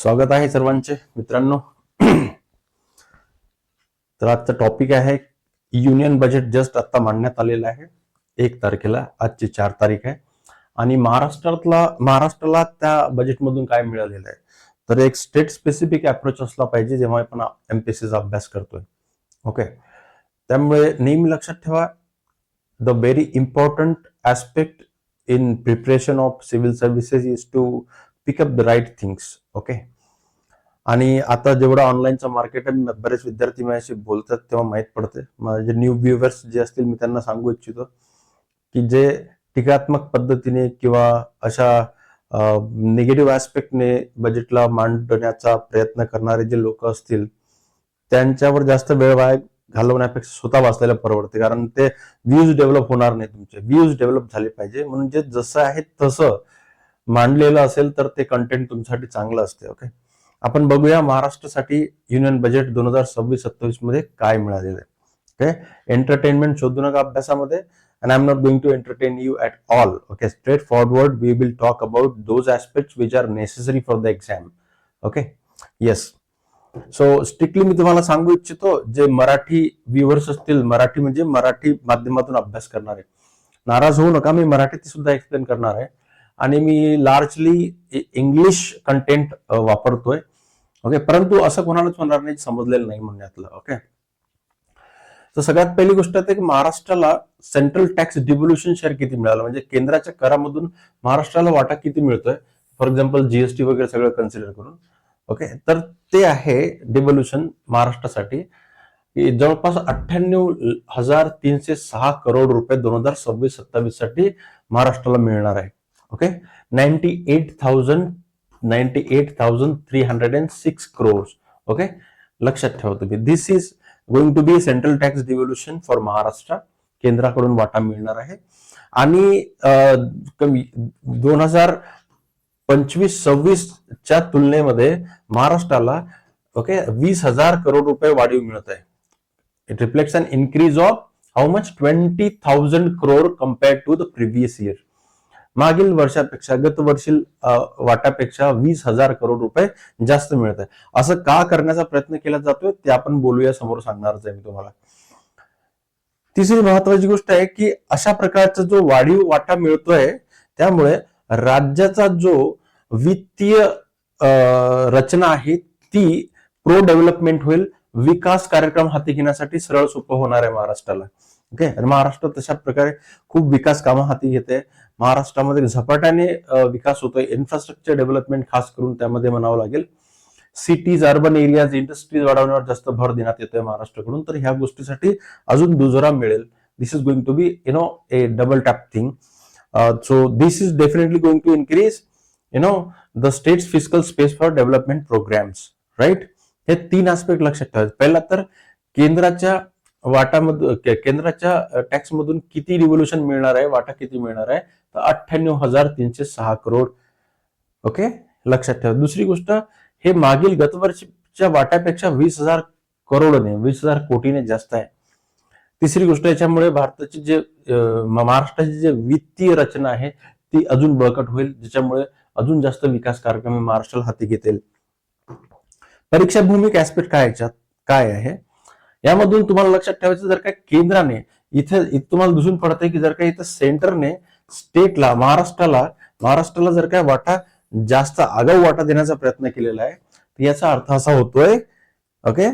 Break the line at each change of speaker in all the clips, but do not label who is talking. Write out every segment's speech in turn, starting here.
स्वागत आहे सर्वांचे मित्रांनो. तर आजचा टॉपिक आहे युनियन बजेट जस्ट आता मांडण्यात आलेलं आहे 1 तारखेला. आजची 4 तारीख आहे आणि महाराष्ट्राला त्या बजेटमधून काय मिळालेलं आहे. तर एक स्टेट स्पेसिफिक अप्रोच असला पाहिजे जेव्हा आपण एमपीएससीचा अभ्यास करतोय. ओके, त्यामुळे नेहमी लक्षात ठेवा the very important aspect in preparation of civil services is to pick up the right things. Okay, आणि आता जेवढं ऑनलाईनचं मार्केट आहे, बरेच विद्यार्थी माझ्याशी बोलतात तेव्हा माहीत पडते. माझे न्यू व्ह्युअर्स जे असतील मी त्यांना सांगू इच्छितो की जे टीकात्मक पद्धतीने किंवा अशा निगेटिव्ह ऍस्पेक्टने बजेटला मांडण्याचा प्रयत्न करणारे जे लोक असतील त्यांच्यावर जास्त वेळ वाया घालवण्यापेक्षा स्वतः वाचलेलं परवडते. कारण ते व्ह्यूज डेव्हलप होणार नाही, तुमचे व्ह्यूज डेव्हलप झाले पाहिजे. म्हणून जे जसं आहे तसं मांडलेलं असेल तर ते कंटेंट तुमच्यासाठी चांगलं असते. ओके, आपण बघूया महाराष्ट्रासाठी युनियन बजेट 2026-27 मध्ये काय मिळालेलं आहे. ओके, एंटरटेनमेंट शोधू नका अभ्यासामध्ये. and I'm not going to entertain you at all. Okay, straightforward we will talk about those aspects which are necessary for the exam. Okay, yes. So strictly मी तुम्हाला सांगू इच्छितो, जे मराठी व्ह्युअर्स असतील, मराठी म्हणजे मराठी माध्यमातून अभ्यास करणारे, नाराज होऊ नका. मी मराठीत सुद्धा एक्सप्लेन करणार आहे आणि मी लार्जली इंग्लिश कंटेंट वापरतोय. ओके, परंतु असं कोणालाच होणार नाही समजलेलं नाही म्हणण्यातलं. ओके, तर सगळ्यात पहिली गोष्ट आहे की महाराष्ट्राला सेंट्रल टॅक्स डिव्होल्युशन शेअर किती मिळालं, म्हणजे केंद्राच्या करामधून महाराष्ट्राला वाटा किती मिळतोय. फॉर एक्झाम्पल जीएसटी वगैरे सगळं कन्सिडर करून. ओके, तर ते आहे डिव्होल्युशन महाराष्ट्रासाठी जवळपास 98,306 करोड रुपये 2026-27 साठी महाराष्ट्राला मिळणार आहे. Okay, 98,306 crores. ओके, लक्षात ठेवा तुम्ही. This is going to be central tax devolution for Maharashtra. केंद्राकडून वाटा मिळणार आहे आणि 2025-26 च्या तुलनेमध्ये महाराष्ट्राला 20,000 करोड रुपये वाढीव मिळत आहे. It reflects an increase of how much 20,000 crore compared to the previous year. मागील वर्षापेक्षा गत वर्षील वाटापेक्षा 20,000 करोड रुपये जास्त मिळत आहे. असं का करण्याचा प्रयत्न केला जातोय ते आपण बोलूया, समोर सांगणारच आहे मी तुम्हाला. तिसरी महत्वाची गोष्ट आहे की अशा प्रकारचा जो वाढीव वाटा मिळतोय त्यामुळे राज्याचा जो वित्तीय रचना आहे ती प्रो डेव्हलपमेंट होईल. विकास कार्यक्रम हाती घेण्यासाठी सरळ सोपं होणार आहे महाराष्ट्राला. ओके, आणि महाराष्ट्र तशा प्रकारे खूप विकास कामं हाती घेते. महाराष्ट्रामध्ये झपाट्याने विकास होतोय. इन्फ्रास्ट्रक्चर डेव्हलपमेंट खास करून त्यामध्ये म्हणावं लागेल. सिटीज, अर्बन एरियाज, इंडस्ट्रीज वाढवण्यावर जास्त भर देण्यात येतोय महाराष्ट्राकडून. तर ह्या गोष्टीसाठी अजून दुजोरा मिळेल. This is going to be a double tap thing. So this is definitely going to increase the state's fiscal space for development programmes. Right, हे 3 ऍस्पेक्ट लक्षात ठेवायचे. पहिला तर केंद्राच्या वाटामधून, केंद्राच्या टॅक्स मधून किती रिव्होल्युशन मिळणार आहे, वाटा किती मिळणार आहे, तर 98,306 करोड. ओके, लक्षात ठेवा. दुसरी गोष्ट, हे मागील गत वर्षीच्या वाट्यापेक्षा 20,000 करोडने, 20,000 कोटीने जास्त आहे. तिसरी गोष्ट, याच्यामुळे भारताची जे महाराष्ट्राची जे वित्तीय रचना आहे ती अजून बळकट होईल, ज्याच्यामुळे अजून जास्त विकास कार्यक्रम महाराष्ट्राला हाती घेतील. परीक्षा भूमिक ऍस्पेक्ट काय आहे यामधून तुम्हाला लक्षात ठेवायचं, जर का केंद्राने इथे तुम्हाला दिसून पडतंय की जर का इथं सेंटरने स्टेटला, महाराष्ट्राला जर काय वाटा जास्त आगाऊ वाटा देण्याचा प्रयत्न केलेला आहे, तर याचा अर्थ असा होतोय okay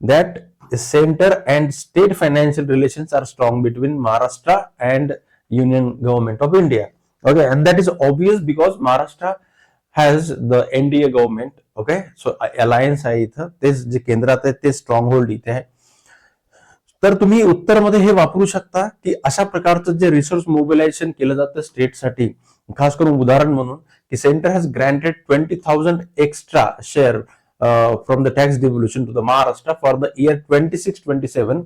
that centre and state financial relations are strong between Maharashtra and union government of India. Okay, and that is obvious because Maharashtra has the NDA government. Okay, so alliance आहे इथं, तेच जे केंद्रात आहे ते स्ट्रॉंग होल्ड इथे आहे. तर तुम्ही उत्तरमध्ये हे वापरू शकता की अशा प्रकारचं जे रिसोर्स मोबिलायझेशन केलं जातं स्टेटसाठी, खास करून उदाहरण म्हणून की centre has granted 20,000 extra share from the tax devolution to the Maharashtra for the year 26-27.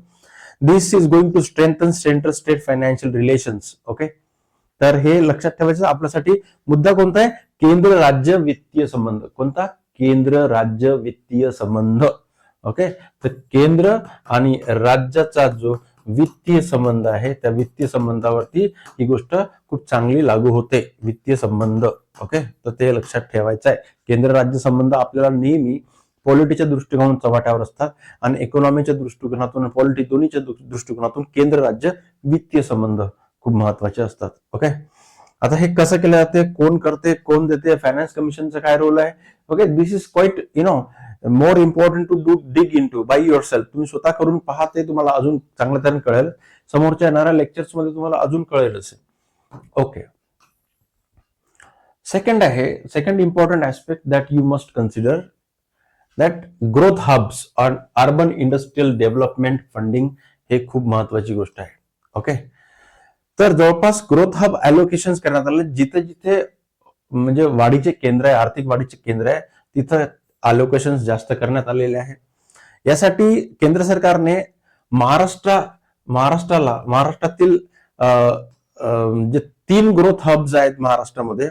This is going to strengthen centre state financial relations. Okay, तर हे लक्षात ठेवायचं आपल्यासाठी. मुद्दा कोणता आहे? केंद्र राज्य वित्तीय संबंध. कोणता? केंद्र राज्य वित्तीय संबंध. ओके, तर केंद्र आणि राज्याचा जो वित्तीय संबंध आहे त्या वित्तीय संबंधावरती ही गोष्ट खूप चांगली लागू होते, वित्तीय संबंध. ओके, तर ते लक्षात ठेवायचं आहे. केंद्र राज्य संबंध आपल्याला नेहमी पॉलिटीच्या दृष्टिकोनातून चव्हाट्यावर असतात आणि इकॉनॉमीच्या दृष्टिकोनातून, पॉलिटी दोन्हीच्या दृष्टिकोनातून केंद्र राज्य वित्तीय संबंध खूप महत्वाचे असतात. ओके, आता हे कसं केलं जाते, कोण करते, कोण देते, फायनान्स कमिशनचा काय रोल आहे. Okay, this is quite more important to do dig into by yourself. तुम्ही स्वतः करून पहा, ते तुम्हाला अजून चांगल्या तऱ्हेने कळेल. समोरच्या येणाऱ्या लेक्चर्स मध्ये तुम्हाला अजून कळेलच. Okay, second important aspect that you must consider that growth hubs on urban industrial development funding हे खूप महत्वाची गोष्ट आहे. ओके, तर जवळपास ग्रोथ हब अलोकेशन करण्यात आले, जिथे जिथे म्हणजे वाढीचे केंद्र आहे, आर्थिक वाढीचे केंद्र आहे, तिथं अलोकेशन जास्त करण्यात आलेले आहे. यासाठी केंद्र सरकारने महाराष्ट्रातील जे 3 ग्रोथ हब्स आहेत महाराष्ट्रामध्ये.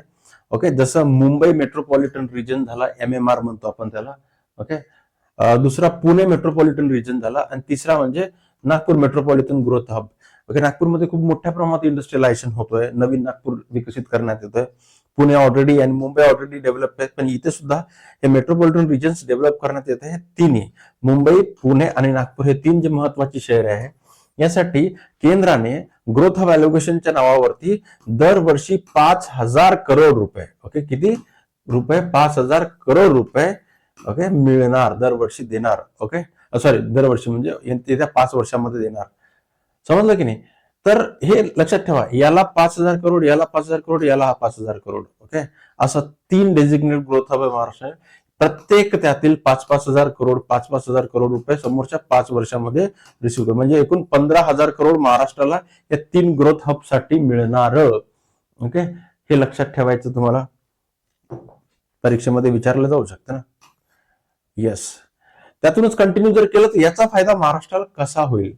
ओके, जसं मुंबई मेट्रोपॉलिटन रिजन झाला, MMR म्हणतो आपण त्याला. ओके, दुसरा पुणे मेट्रोपॉलिटन रिजन झाला आणि तिसरा म्हणजे Nagpur metropolitan growth hub. Okay, नागपूरमध्ये खूप मोठ्या प्रमाणात इंडस्ट्रियलायझेशन होतोय, नवीन नागपूर विकसित करण्यात येतोय. पुणे ऑलरेडी आणि मुंबई ऑलरेडी डेव्हलप आहेत, पण इथे सुद्धा हे मेट्रोपॉलिटन रिजन्स डेव्हलप करण्यात येत आहे. तिन्ही मुंबई, पुणे आणि नागपूर हे 3 जे महत्वाची शहर आहे. यासाठी केंद्राने ग्रोथ हब अलोकेशनच्या नावावरती दरवर्षी 5,000 करोड रुपये, ओके, किती रुपये, 5,000 करोड रुपये, ओके, मिळणार, दरवर्षी देणार. ओके, सॉरी, दरवर्षी म्हणजे येत्या 5 वर्षामध्ये देणार. समजलं की नाही. तर हे लक्षात ठेवा, याला 5,000 करोड, याला 5,000 करोड, याला 5,000 करोड. ओके, असं 3 डेझिग्नेट ग्रोथ हब आहे महाराष्ट्र. प्रत्येक त्यातील 5,000 करोड, 5,000 करोड रुपये समोरच्या 5 वर्षामध्ये रिसिव्ह कर, म्हणजे एकूण 15,000 करोड महाराष्ट्राला या 3 ग्रोथ हब साठी मिळणार. ओके, हे लक्षात ठेवायचं, तुम्हाला परीक्षेमध्ये विचारलं जाऊ शकतं ना. येस, त्यातूनच कंटिन्यू जर केलं तर याचा फायदा महाराष्ट्राला कसा होईल.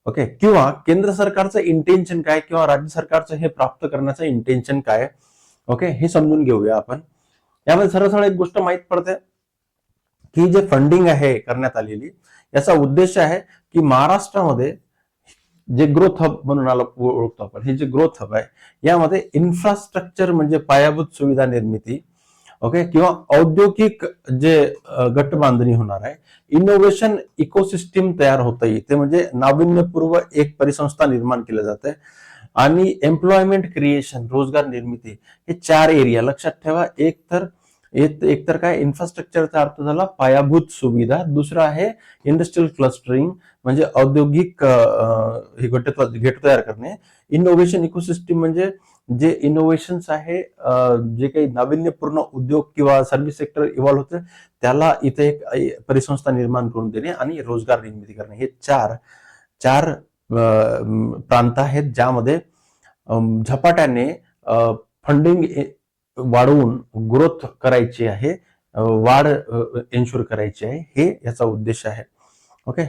ओके, किंवा केंद्र सरकारचं इंटेन्शन काय, किंवा राज्य सरकारचं हे प्राप्त करण्याचं इंटेन्शन काय. ओके, हे समजून घेऊया आपण. यामध्ये सरळ एक गोष्ट माहित पडते की जे फंडिंग आहे करण्यात आलेली, याचा उद्देश आहे की महाराष्ट्रामध्ये जे ग्रोथ हब म्हणून ओळखतो आपण, हे जे ग्रोथ हब आहे यामध्ये इन्फ्रास्ट्रक्चर म्हणजे पायाभूत सुविधा निर्मिती, ओके, किंवा औद्योगिक जे गट बांधणी होणार आहे, इनोव्हेशन इकोसिस्टीम तयार होत येते, म्हणजे नाविन्यपूर्व एक परिसंस्था निर्माण केली जाते, आणि एम्प्लॉयमेंट क्रिएशन, रोजगार निर्मिती, हे 4 एरिया लक्षात ठेवा. एक तर काय, इन्फ्रास्ट्रक्चरचा अर्थ झाला पायाभूत सुविधा. दुसरा आहे इंडस्ट्रियल क्लस्टरिंग, म्हणजे औद्योगिक हे गट तयार करणे. इनोव्हेशन इकोसिस्टीम म्हणजे जे इनोव्हेशन्स आहे, जे काही नाविन्यपूर्ण उद्योग किंवा सर्व्हिस सेक्टर इव्हॉल्व्ह होते, त्याला इथे एक परिसंस्था निर्माण करून देणे आणि रोजगार निर्मिती करणे. हे चार प्रांत आहेत ज्यामध्ये झपाट्याने फंडिंग वाढवून ग्रोथ करायची आहे, वाढ एन्शुअर करायची आहे, हे याचा उद्देश आहे. ओके,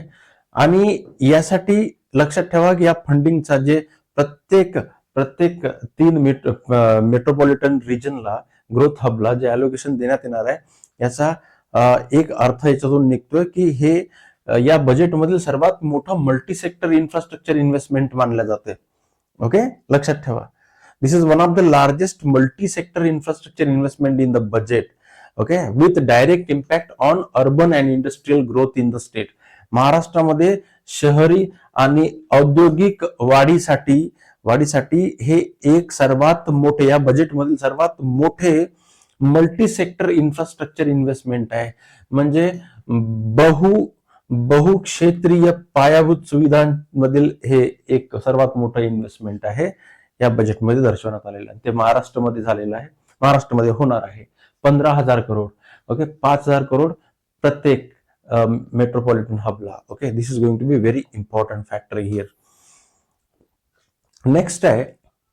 आणि यासाठी लक्षात ठेवा की या फंडिंगचा जे प्रत्येक 3 मेट्रोपॉलिटन रिजनला, ग्रोथ हबला जे अलोकेशन देण्यात येणार आहे, याचा एक अर्थ याच्यातून निघतोय की हे या बजेटमधील सर्वात मोठं मल्टी सेक्टर इन्फ्रास्ट्रक्चर इन्व्हेस्टमेंट मानलं जाते. ओके, लक्षात ठेवा, this is one of the largest multi sector infrastructure investment in the budget. Okay, with direct impact on urban and industrial growth in the state. महाराष्ट्रामध्ये शहरी आणि औद्योगिक वाढीसाठी हे एक सर्वात मोठे, या बजेटमधील सर्वात मोठे मल्टी सेक्टर इन्फ्रास्ट्रक्चर इन्व्हेस्टमेंट आहे. म्हणजे बहुक्षेत्रीय पायाभूत सुविधांमधील हे एक सर्वात मोठं इन्व्हेस्टमेंट आहे, या बजेटमध्ये दर्शवण्यात आलेलं आहे. ते महाराष्ट्रामध्ये झालेलं आहे, महाराष्ट्रामध्ये होणार आहे. 15,000 करोड. ओके, 5,000 करोड प्रत्येक मेट्रोपॉलिटन हबला. Okay, this is going to be very important factor here. Next आहे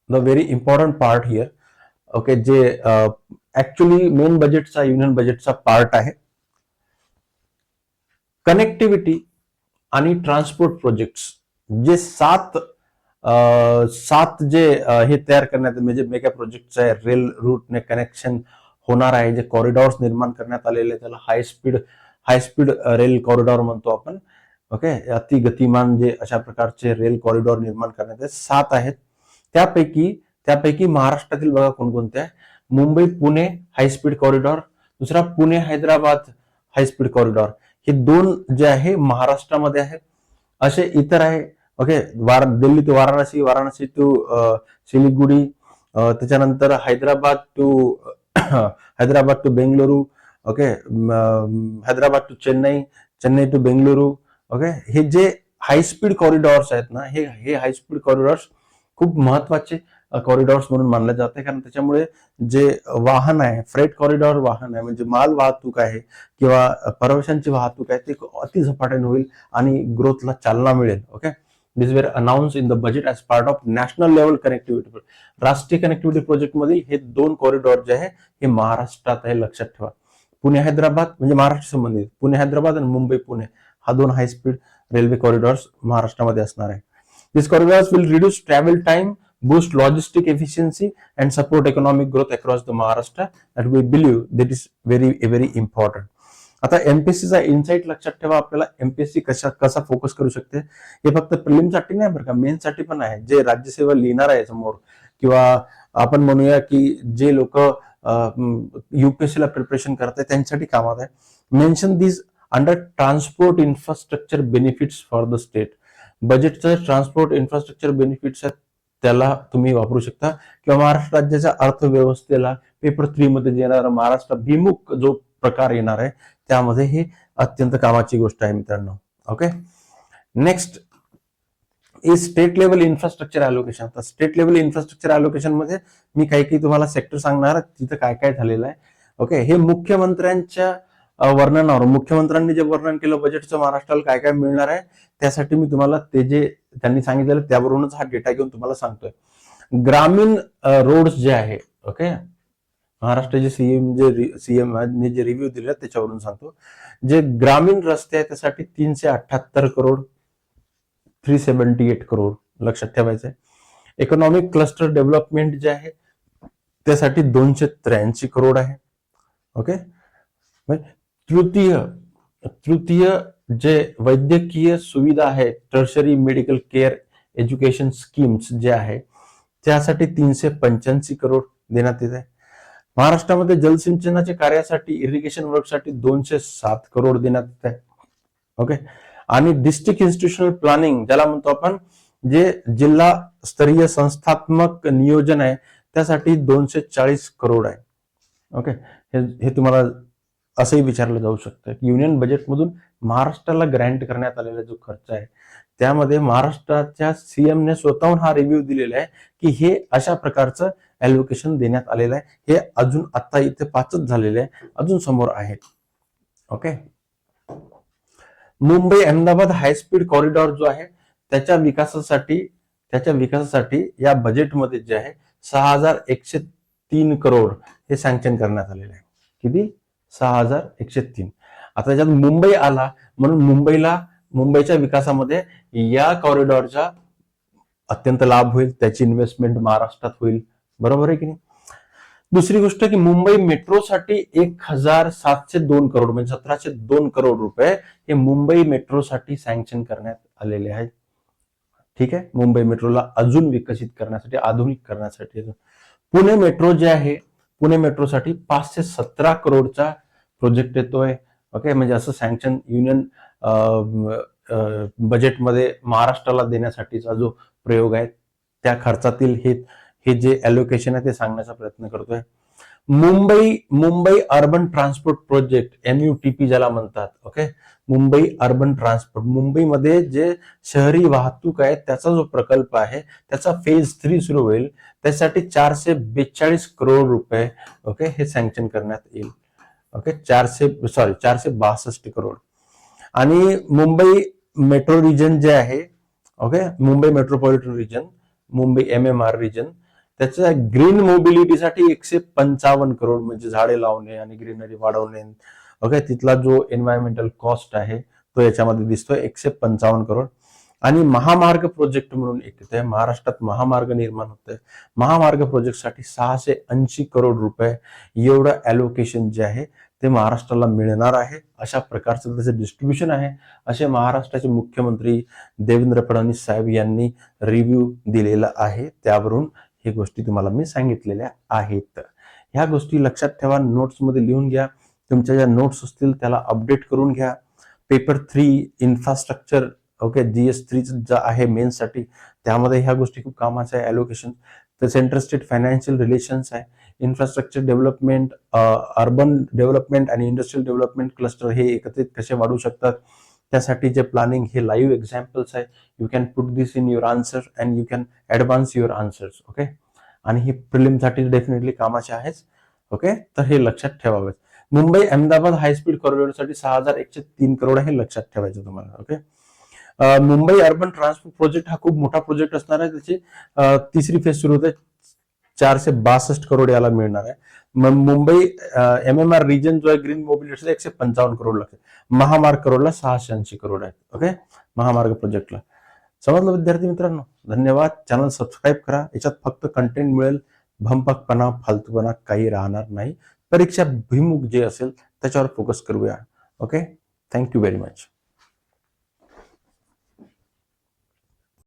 the very important part here. Okay, जे ऍक्च्युअली मेन बजेटचा, युनियन बजेटचा पार्ट आहे. कनेक्टिव्हिटी आणि ट्रान्सपोर्ट प्रोजेक्ट्स, जे 7 जे हे तयार करण्यात, म्हणजे मेगा प्रोजेक्ट आहे, रेल रूटने कनेक्शन होणार आहे, जे कॉरिडॉर्स निर्माण करण्यात आलेले, त्याला हाय स्पीड रेल कॉरिडॉर म्हणतो आपण. ओके, अति गतिमान जे अशा प्रकारचे रेल कॉरिडॉर निर्माण करण्यात 7 आहेत. त्यापैकी महाराष्ट्रातील बघा कोणकोणते आहे. मुंबई पुणे हायस्पीड कॉरिडॉर, दुसरा पुणे हैदराबाद हायस्पीड कॉरिडॉर. हे 2 जे आहे महाराष्ट्रामध्ये आहेत. असे इतर आहे. Okay, Delhi to Varanasi, Varanasi to Siliguri, त्याच्यानंतर Hyderabad to Bengaluru. Okay, Hyderabad to Chennai, Chennai to Bengaluru. Okay, हे जे हायस्पीड कॉरिडॉर्स आहेत ना, हे हायस्पीड कॉरिडॉर्स खूप महत्वाचे कॉरिडॉर्स म्हणून मानले जाते, कारण त्याच्यामुळे जे वाहन आहे, फ्रेट कॉरिडॉर वाहन आहे, म्हणजे माल वाहतूक आहे किंवा प्रवाशांची वाहतूक आहे, ते अति झपाट्याने होईल आणि ग्रोथला चालना मिळेल. Okay, this were announce in the budget as part of national level connectivity. राष्ट्रीय कनेक्टिव्हिटी प्रोजेक्ट मध्ये हे 2 कॉरिडॉर जे आहे हे महाराष्ट्रात आहे, लक्षात ठेवा. पुणे हैदराबाद म्हणजे महाराष्ट्र संबंधित, पुणे हैदराबाद आणि मुंबई पुणे हा 2 हाय स्पीड रेल्वे कॉरिडॉर्स महाराष्ट्रामध्ये असणार आहे. This corridors will reduce travel time, boost logistic efficiency and support economic growth across the Maharashtra. That we believe that is very important. आता एमपीएससीचा इनसाइट लक्षात ठेवा. आपल्याला एमपीएससी कसा फोकस करू शकते, हे फक्त प्रिलिमसाठी नाही बरं का, मेन्ससाठी पण आहे. जे राज्यसेवा लिहिणार आहे समोर, किंवा आपण म्हणूया की जे लोक युपीएससी ला प्रिपरेशन करतात त्यांच्यासाठी कामात आहे. Mention this under transport infrastructure benefits for the state. बजेटचं ट्रान्सपोर्ट इन्फ्रास्ट्रक्चर बेनिफिट्स आहेत, त्याला तुम्ही वापरू शकता. किंवा महाराष्ट्र राज्याच्या अर्थव्यवस्थेला पेपर 3 मध्ये येणारा महाराष्ट्र भिमुख जो प्रकार येणार आहे, त्यामध्ये हे अत्यंत कामाची गोष्ट आहे मित्रांनो. Okay, next is state level infrastructure allocation. तर स्टेट लेवल इन्फ्रास्ट्रक्चर अलोकेशन मध्ये मी काही तुम्हाला सेक्टर सांगणार, तिथं काय काय झालेलं आहे. ओके, हे मुख्यमंत्र्यांच्या वर्णनावर, मुख्यमंत्र्यांनी जे वर्णन केलं बजेटचं महाराष्ट्राला काय काय मिळणार आहे, त्यासाठी मी तुम्हाला ते जे त्यांनी सांगितलेलं त्यावरूनच हा डेटा घेऊन तुम्हाला सांगतोय. ग्रामीण रोड्स जे आहे, ओके, महाराष्ट्राचे सीएम जे रिव्ह्यू दिले त्याच्यावरून सांगतो. जे ग्रामीण रस्ते आहेत त्यासाठी 378 करोड, 378 करोड लक्षात ठेवायचंय. इकॉनॉमिक क्लस्टर डेव्हलपमेंट जे आहे त्यासाठी 283 करोड आहे. ओके, तृतीय जे वैद्यकीय सुविधा आहे, tertiary medical care education schemes जे आहे त्यासाठी 385 करोड देण्यात येत आहे. महाराष्ट्रामध्ये जलसिंचनाच्या कार्यासाठी, इरिगेशन वर्कसाठी 207 करोड देण्यात येत आहे. ओके, आणि डिस्ट्रिक्ट इन्स्टिट्यूशनल प्लॅनिंग ज्याला म्हणतो आपण, जे जिल्हा स्तरीय संस्थात्मक नियोजन आहे त्यासाठी 240 करोड आहे. ओके, हे तुम्हाला असंही विचारलं जाऊ शकतं की युनियन बजेटमधून महाराष्ट्राला ग्रँट करण्यात आलेला जो खर्च आहे त्यामध्ये महाराष्ट्राच्या सीएमने स्वतःहून हा रिव्ह्यू दिलेला आहे की हे अशा प्रकारचं ॲलोकेशन देण्यात आलेलं आहे. हे अजून आता इथे 5च झालेले आहे, अजून समोर आहेत. Okay, Mumbai Ahmedabad high speed corridor जो आहे त्याच्या विकासासाठी या बजेटमध्ये जे आहे 6103 करोड हे सँक्शन करण्यात आलेले आहे. किती? 6103. आता त्याच्यात मुंबई आला म्हणून मुंबईच्या विकासामध्ये या कॉरिडॉरचा अत्यंत लाभ होईल, त्याची इन्व्हेस्टमेंट महाराष्ट्रात होईल. बरोबर आहे की नाही? दुसरी गोष्ट की मुंबई मेट्रोसाठी 1702 करोड म्हणजे 1702 करोड रुपये हे मुंबई मेट्रोसाठी सँक्शन करण्यात आलेले आहेत. ठीक आहे, मुंबई मेट्रोला अजून विकसित करण्यासाठी, आधुनिक करण्यासाठी. पुणे मेट्रो जे आहे, पुणे मेट्रोसाठी 517 करोडचा प्रोजेक्ट येतोय. ओके, म्हणजे असं सँक्शन युनियन बजेटमध्ये महाराष्ट्राला देण्यासाठीचा जो प्रयोग आहे त्या खर्चातील हे जे ॲलोकेशन आहे ते सांगण्याचा प्रयत्न करतोय. Mumbai urban transport project, MUTP ज्याला म्हणतात. ओके, मुंबई अर्बन ट्रान्सपोर्ट, मुंबईमध्ये जे शहरी वाहतूक आहे त्याचा जो प्रकल्प आहे त्याचा फेज 3 सुरू होईल. त्यासाठी 442 करोड रुपये ओके हे सँक्शन करण्यात येईल. ओके, 462 करोड. आणि मुंबई मेट्रो रिजन जे आहे, okay, Mumbai metropolitan region, Mumbai MMR region, त्याच्या ग्रीन मोबिलिटीसाठी 155 करोड म्हणजे झाडे लावणे आणि ग्रीनरी वाढवणे. ओके, तिथला जो एन्व्हायरमेंटल कॉस्ट आहे तो याच्यामध्ये दिसतोय 155 करोड. आणि महामार्ग प्रोजेक्ट म्हणून एक येते, महाराष्ट्रात महामार्ग निर्माण होत आहे. महामार्ग प्रोजेक्टसाठी 680 करोड रुपये एवढं ॲलोकेशन जे आहे ते महाराष्ट्राला मिळणार आहे. अशा प्रकारचं त्याचं डिस्ट्रीब्युशन आहे, असे महाराष्ट्राचे मुख्यमंत्री देवेंद्र फडणवीस साहेब यांनी रिव्ह्यू दिलेला आहे. त्यावरून हे गोष्टी तुम्हाला मी सांगितलेल्या आहेत. ह्या गोष्टी लक्षात ठेवा, नोट्समध्ये लिहून घ्या. तुमच्या ज्या नोट्स असतील त्याला अपडेट करून घ्या. पेपर 3 इन्फ्रास्ट्रक्चर, ओके, GS3 जे आहे मेन्ससाठी, त्यामध्ये ह्या गोष्टी खूप कामाच्या आहे. ॲलोकेशन तर सेंट्रल स्टेट फायनान्शियल रिलेशन्स आहे, इन्फ्रास्ट्रक्चर डेव्हलपमेंट, अर्बन डेव्हलपमेंट आणि इंडस्ट्रियल डेव्हलपमेंट क्लस्टर हे एकत्रित कसे वाढू शकतात, त्यासाठी जे प्लॅनिंग, हे लाईव्ह एक्झाम्पल्स आहे. You can put this in your answer and you can advance your answers. Okay, आणि ही प्रिलिमसाठी डेफिनेटली कामाचे आहेच. ओके, तर हे लक्षात ठेवावेत. मुंबई अहमदाबाद हायस्पीड कॉरिडॉरसाठी 6103 करोड हे लक्षात ठेवायचं तुम्हाला. Okay, Mumbai urban transport project हा खूप मोठा प्रोजेक्ट असणार आहे. त्याची तिसरी फेज सुरू होते, 462 करोड याला मिळणार आहे. मग मुंबई MMR रिजन जो आहे ग्रीन मोबिलिटीचा 155 करोड लागते. महामार्ग करोडला 680 करोड आहेत. ओके, महामार्ग प्रोजेक्टला. समजलं विद्यार्थी मित्रांनो? धन्यवाद. चॅनल सबस्क्राईब करा. याच्यात फक्त कंटेंट मिळेल, भंपकपणा, फालतूपणा काही राहणार नाही. परीक्षा भिमुख जे असेल त्याच्यावर फोकस करूया. Okay, thank you very much.